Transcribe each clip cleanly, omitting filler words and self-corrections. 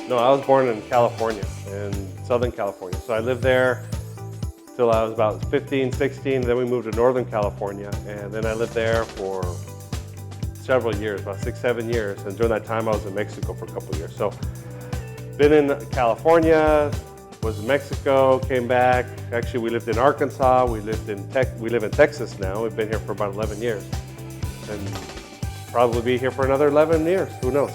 No, I was born in California, in Southern California. So I lived there till I was about 15, 16. Then we moved to Northern California, and then I lived there for several years, about 6, 7 years. And during that time, I was in Mexico for a couple of years. So been in California, was in Mexico, came back. Actually, we lived in Arkansas. We live in Texas now. We've been here for about 11 years, and probably be here for another 11 years. Who knows?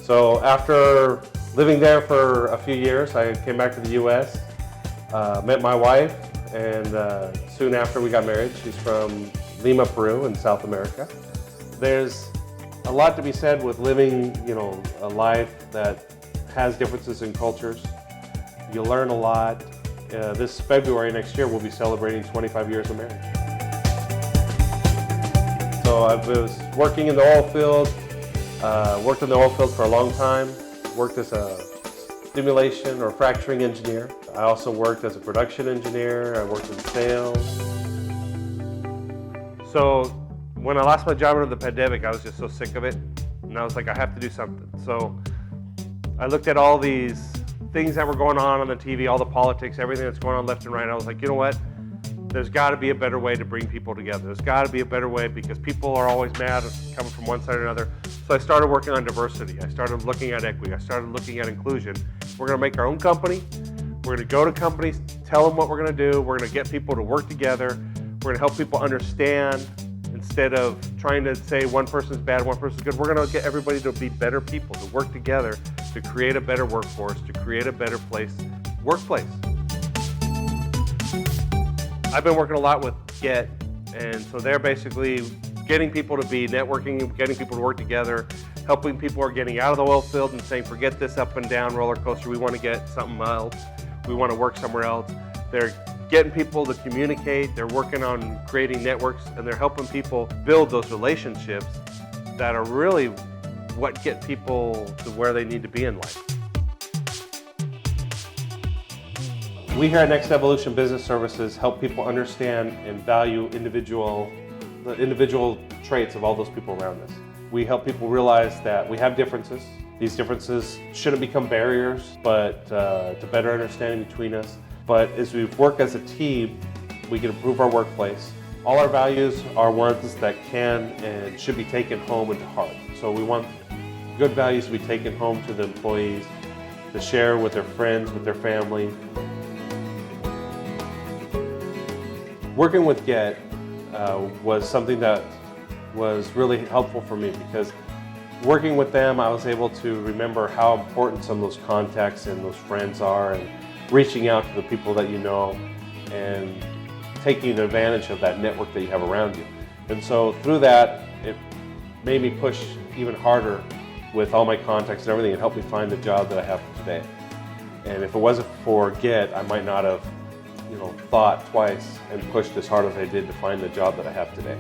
So after living there for a few years, I came back to the U.S., met my wife, and soon after we got married. She's from Lima, Peru in South America. There's a lot to be said with living, a life that has differences in cultures. You learn a lot. This February next year, we'll be celebrating 25 years of marriage. So I was working in the oil field, worked in the oil field for a long time, worked as a stimulation or fracturing engineer. I also worked as a production engineer. I worked in sales. So when I lost my job under the pandemic, I was just so sick of it. And I was like, I have to do something. So I looked at all these things that were going on the TV, all the politics, everything that's going on left and right. And I was like, you know what? There's got to be a better way to bring people together. There's got to be a better way, because people are always mad coming from one side or another. So I started working on diversity. I started looking at equity. I started looking at inclusion. We're going to make our own company. We're going to go to companies, tell them what we're going to do. We're going to get people to work together. We're going to help people understand, instead of trying to say one person's bad, one person's good. We're going to get everybody to be better people, to work together, to create a better workforce, to create a better workplace. I've been working a lot with Get, and so they're basically getting people to be networking, getting people to work together, helping people who are getting out of the oil field and saying, forget this up and down roller coaster, we want to get something else, we want to work somewhere else. They're getting people to communicate, they're working on creating networks, and they're helping people build those relationships that are really what get people to where they need to be in life. We here at Next Evolution Business Services help people understand and value the individual traits of all those people around us. We help people realize that we have differences. These differences shouldn't become barriers, but to better understanding between us. But as we work as a team, we can improve our workplace. All our values are ones that can and should be taken home and to heart. So we want good values to be taken home to the employees, to share with their friends, with their family. Working with Get was something that was really helpful for me, because working with them, I was able to remember how important some of those contacts and those friends are, and reaching out to the people that you know and taking advantage of that network that you have around you. And so through that, it made me push even harder with all my contacts and everything, and helped me find the job that I have today. And if it wasn't for Get, I might not have thought twice and pushed as hard as I did to find the job that I have today.